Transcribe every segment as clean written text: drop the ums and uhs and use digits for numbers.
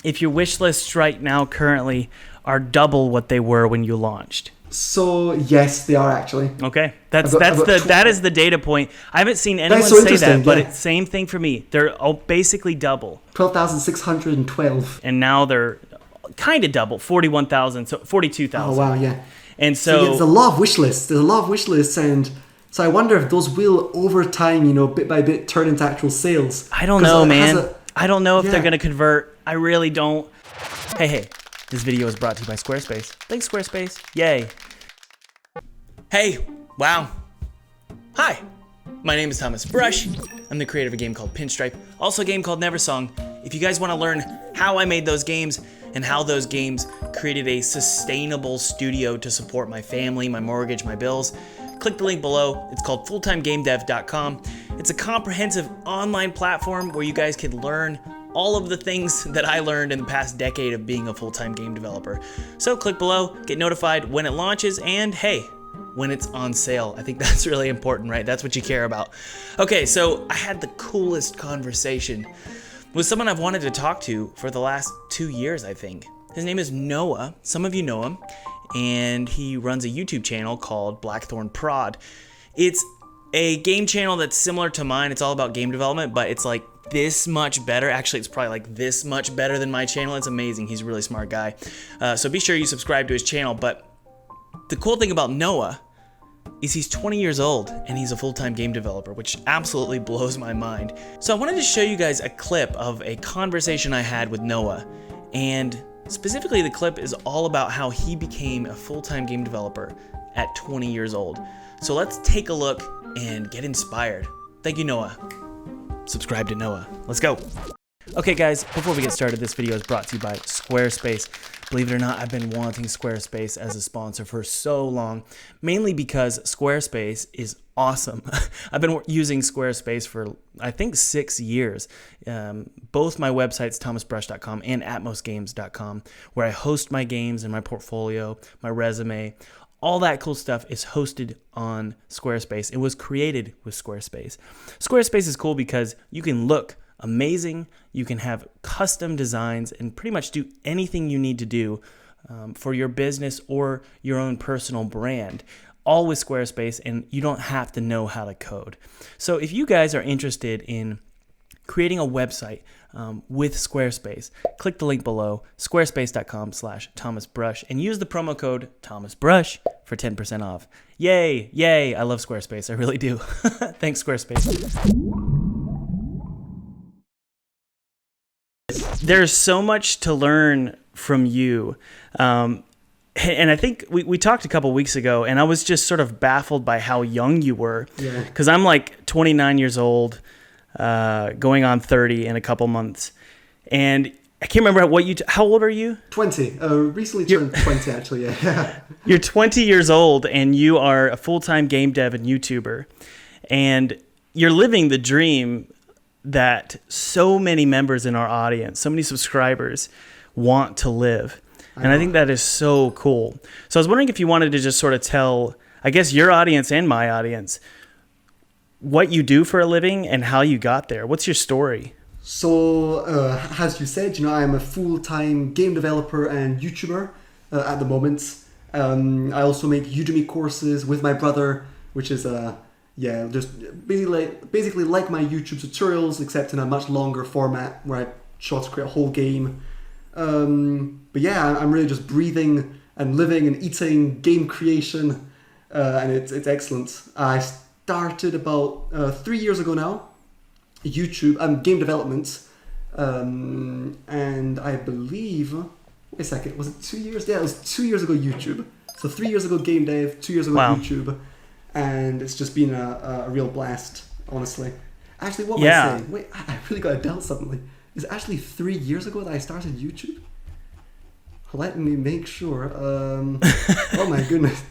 if your wish lists right now currently are double what they were when you launched. So yes, they are actually. Okay, that is the data point. I haven't seen anyone so say that, but yeah. it's same thing for me. They're all basically double. 12,612. And now they're kind of double, 41,000, so 42,000. Oh wow, yeah. And so there's a lot of wish lists. And so I wonder if those will over time, bit by bit, turn into actual sales. I don't know, man. I don't know if they're gonna convert. I really don't. Hey. This video is brought to you by Squarespace. Thanks, Squarespace. Yay. Hey, wow. Hi, my name is Thomas Brush. I'm the creator of a game called Pinstripe, also a game called Neversong. If you guys want to learn how I made those games and how those games created a sustainable studio to support my family, my mortgage, my bills, click the link below. It's called fulltimegamedev.com. It's a comprehensive online platform where you guys can learn all of the things that I learned in the past decade of being a full-time game developer. So click below, get notified when it launches, and hey, when it's on sale. I think that's really important, right? That's what you care about. Okay, so I had the coolest conversation with someone I've wanted to talk to for the last 2 years, I think. His name is Noah. Some of you know him, and he runs a YouTube channel called Blackthornprod. It's a game channel that's similar to mine. It's all about game development, but it's like this much better. Actually, it's probably like this much better than my channel. It's amazing. He's a really smart guy. So be sure you subscribe to his channel. But the cool thing about Noah is he's 20 years old and he's a full-time game developer, which absolutely blows my mind. So I wanted to show you guys a clip of a conversation I had with Noah. And specifically, the clip is all about how he became a full-time game developer at 20 years old. So let's take a look and get inspired. Thank you, Noah. Subscribe to Noah. Let's go. Okay, guys, before we get started, this video is brought to you by Squarespace. Believe it or not, I've been wanting Squarespace as a sponsor for so long, mainly because Squarespace is awesome. I've been using Squarespace for, I think, 6 years. Both my websites, thomasbrush.com and atmosgames.com, where I host my games and my portfolio, my resume. All that cool stuff is hosted on Squarespace. It was created with Squarespace. Squarespace is cool because you can look amazing, you can have custom designs, and pretty much do anything you need to do for your business or your own personal brand, all with Squarespace, and you don't have to know how to code. So if you guys are interested in creating a website with Squarespace, click the link below, squarespace.com/ThomasBrush, and use the promo code ThomasBrush for 10% off. Yay, yay, I love Squarespace, I really do. Thanks, Squarespace. There's so much to learn from you. And I think we talked a couple weeks ago, and I was just sort of baffled by how young you were. Yeah. Because I'm like 29 years old, going on 30 in a couple months. And I can't remember how old are you? 20. Recently turned 20, actually, yeah. You're 20 years old, and you are a full-time game dev and YouTuber. And you're living the dream that so many members in our audience, so many subscribers want to live. And I think that is so cool. So I was wondering if you wanted to just sort of tell, I guess, your audience and my audience what you do for a living and how you got there. What's your story? So, as you said, I'm a full-time game developer and YouTuber at the moment. I also make Udemy courses with my brother, which is just basically like my YouTube tutorials, except in a much longer format where I try to create a whole game. But yeah, I'm really just breathing and living and eating game creation, and it's excellent. I started about 3 years ago now, YouTube game development, and I believe, wait a second, was it 2 years? Yeah, it was 2 years ago YouTube. So 3 years ago game dev, 2 years ago YouTube, and it's just been a real blast, honestly. Actually, what am I saying? Wait, I really got to doubt suddenly. Is it actually 3 years ago that I started YouTube? Let me make sure. Oh my goodness.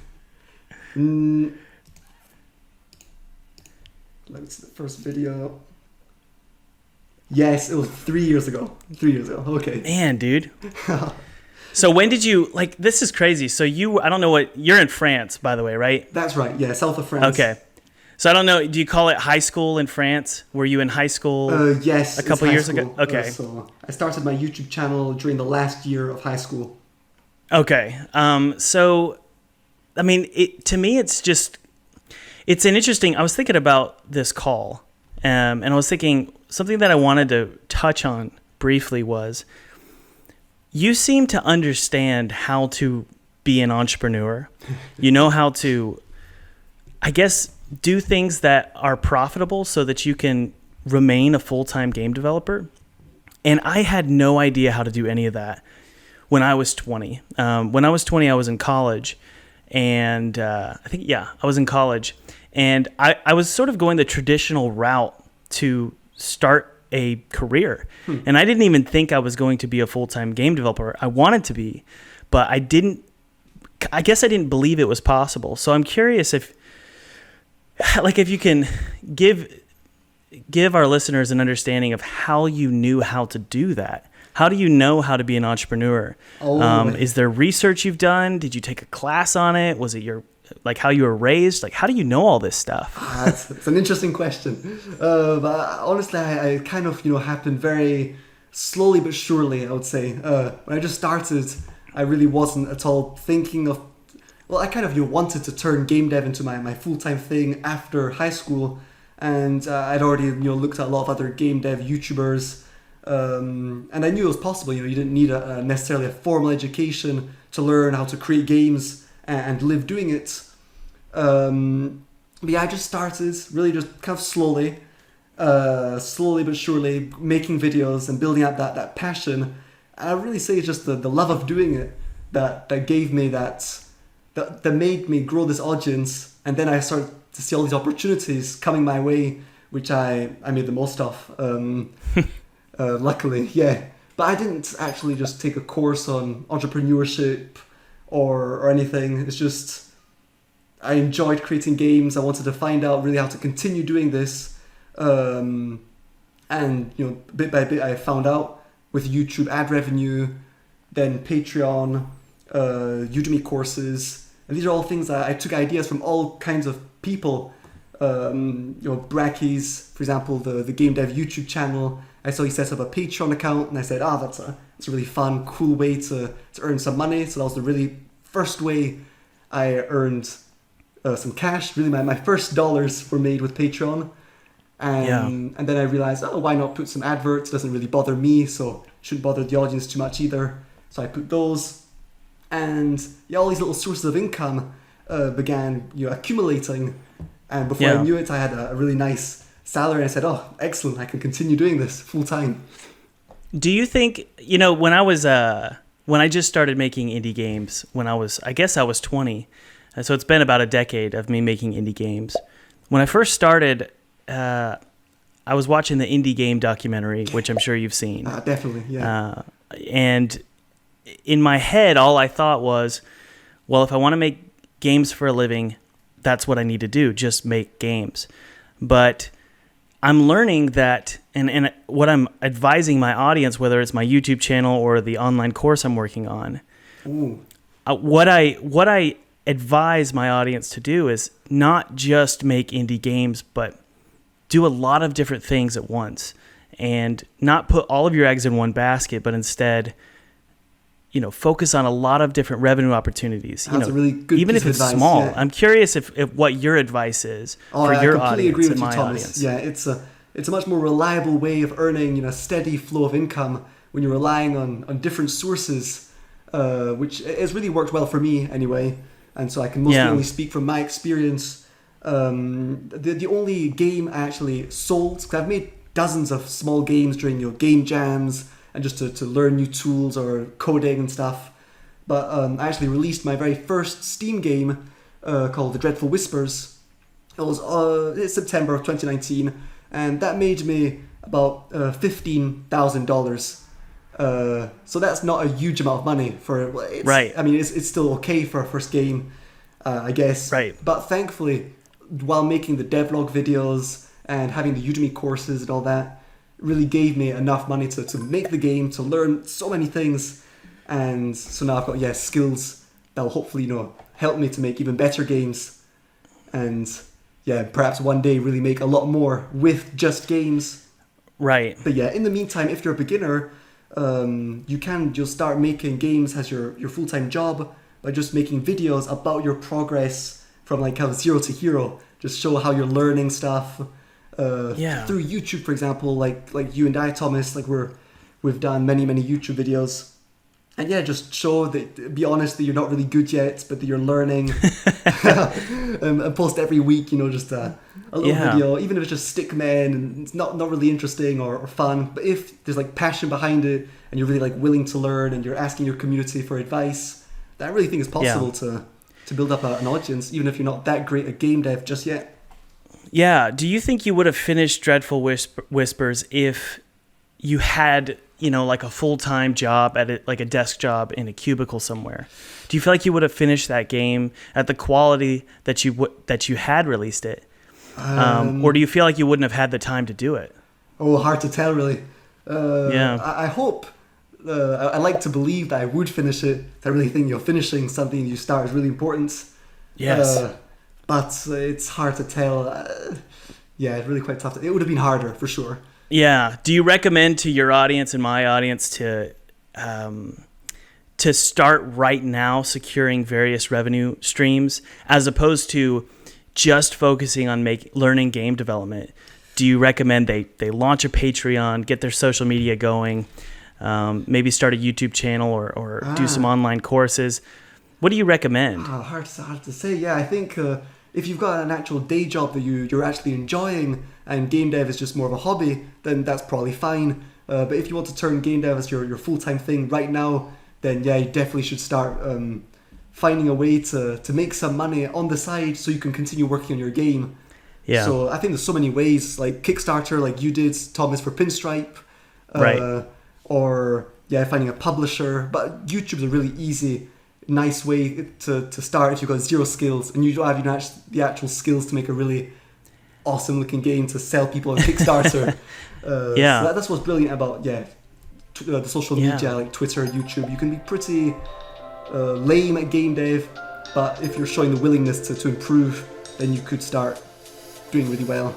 Let's see the first video. Yes, it was 3 years ago. 3 years ago. Okay. Man, dude. So when did you, this is crazy. So I don't know you're in France, by the way, right? That's right. Yeah, south of France. Okay. So I don't know. Do you call it high school in France? Were you in high school? Yes, a couple years ago. Okay. So I started my YouTube channel during the last year of high school. Okay. So, I mean, to me, it's an interesting. I was thinking about this call, and I was thinking something that I wanted to touch on briefly was you seem to understand how to be an entrepreneur. You know how to, I guess, do things that are profitable so that you can remain a full-time game developer. And I had no idea how to do any of that when I was 20. When I was 20, I was in college. And I was in college. And I was sort of going the traditional route to start a career. And I didn't even think I was going to be a full-time game developer. I wanted to be, but I guess I didn't believe it was possible. So I'm curious if you can give our listeners an understanding of how you knew how to do that. How do you know how to be an entrepreneur? Is there research you've done? Did you take a class on it? Was it how you were raised? Like, how do you know all this stuff? It's an interesting question. But honestly, I kind of, happened very slowly but surely, I would say. When I just started, I really wasn't at all thinking of... Well, I kind of wanted to turn game dev into my full-time thing after high school. And I'd already looked at a lot of other game dev YouTubers. And I knew it was possible. You didn't need necessarily a formal education to learn how to create games and live doing it. But yeah, I just started really just kind of slowly but surely making videos and building up that passion. And I really say it's just the love of doing it that gave me that made me grow this audience. And then I started to see all these opportunities coming my way, which I made the most of. Luckily, yeah. But I didn't actually just take a course on entrepreneurship or anything. It's just I enjoyed creating games. I wanted to find out really how to continue doing this. And bit by bit I found out with YouTube ad revenue, then Patreon, Udemy courses. And these are all things that I took ideas from all kinds of people. Brackies, for example, the game dev YouTube channel. I saw he set up a Patreon account, and I said, that's a really fun, cool way to earn some money. So that was the really first way I earned some cash. Really, my first dollars were made with Patreon. And then I realized, why not put some adverts? It doesn't really bother me, so shouldn't bother the audience too much either. So I put those. And all these little sources of income began accumulating. And before I knew it, I had a really nice salary. And I said, excellent, I can continue doing this full time. Do you think, when I just started making indie games, I guess I was 20. So it's been about a decade of me making indie games. When I first started, I was watching the indie game documentary, which I'm sure you've seen. Definitely, yeah. And in my head, all I thought was, well, if I want to make games for a living, that's what I need to do, just make games. But I'm learning that, and what I'm advising my audience, whether it's my YouTube channel or the online course I'm working on, what I advise my audience to do is not just make indie games, but do a lot of different things at once, and not put all of your eggs in one basket, but instead, focus on a lot of different revenue opportunities. That's a really good even piece if it's of advice, small. yeah. I'm curious if what your advice is for your audience agree with and you, my Thomas. audience. Yeah, it's a much more reliable way of earning a steady flow of income when you're relying on different sources, which has really worked well for me anyway. And so I can mostly only speak from my experience. The only game I actually sold, because I've made dozens of small games during game jams and just to learn new tools or coding and stuff. But I actually released my very first Steam game called The Dreadful Whispers. It was September of 2019, and that made me about $15,000. So that's not a huge amount of money for right. I mean, it's still okay for a first game, I guess. Right. But thankfully, while making the devlog videos and having the Udemy courses and all that, really gave me enough money to make the game, to learn so many things, and so now I've got skills that will hopefully help me to make even better games. And yeah, perhaps one day really make a lot more with just games. Right. But yeah, in the meantime, if you're a beginner, you can just start making games as your full-time job by just making videos about your progress from like kind of zero to hero. Just show how you're learning stuff through YouTube, for example. Like you and I, Thomas, like we've done many YouTube videos. And yeah, just show that, be honest that you're not really good yet, but that you're learning. And post every week, just a little video, even if it's just Stickman and it's not really interesting or fun. But if there's like passion behind it and you're really like willing to learn and you're asking your community for advice, that I really think is possible to build up an audience, even if you're not that great at game dev just yet. Yeah. Do you think you would have finished Dreadful Whispers if you had, like a full-time job at it, like a desk job in a cubicle somewhere? Do you feel like you would have finished that game at the quality that you had released it? Or do you feel like you wouldn't have had the time to do it? Oh, hard to tell, really. I hope. I like to believe that I would finish it. I really think finishing something you start is really important. Yes. But it's hard to tell. It's really quite tough. It would have been harder, for sure. Yeah. Do you recommend to your audience and my audience to start right now securing various revenue streams as opposed to just focusing on learning game development? Do you recommend they launch a Patreon, get their social media going, maybe start a YouTube channel or do some online courses? What do you recommend? Hard to say. Yeah, I think if you've got an actual day job that you're actually enjoying and game dev is just more of a hobby, then that's probably fine. But if you want to turn game dev as your full-time thing right now, then yeah, you definitely should start finding a way to make some money on the side so you can continue working on your game. Yeah. So I think there's so many ways, like Kickstarter, like you did, Thomas, for Pinstripe. Right. Or finding a publisher. But YouTube's a really easy, nice way to start if you've got zero skills and you don't have the actual skills to make a really awesome looking game to sell people on Kickstarter. So that's what's brilliant about the social media like Twitter, YouTube. You can be pretty lame at game dev, but if you're showing the willingness to improve, then you could start doing really well.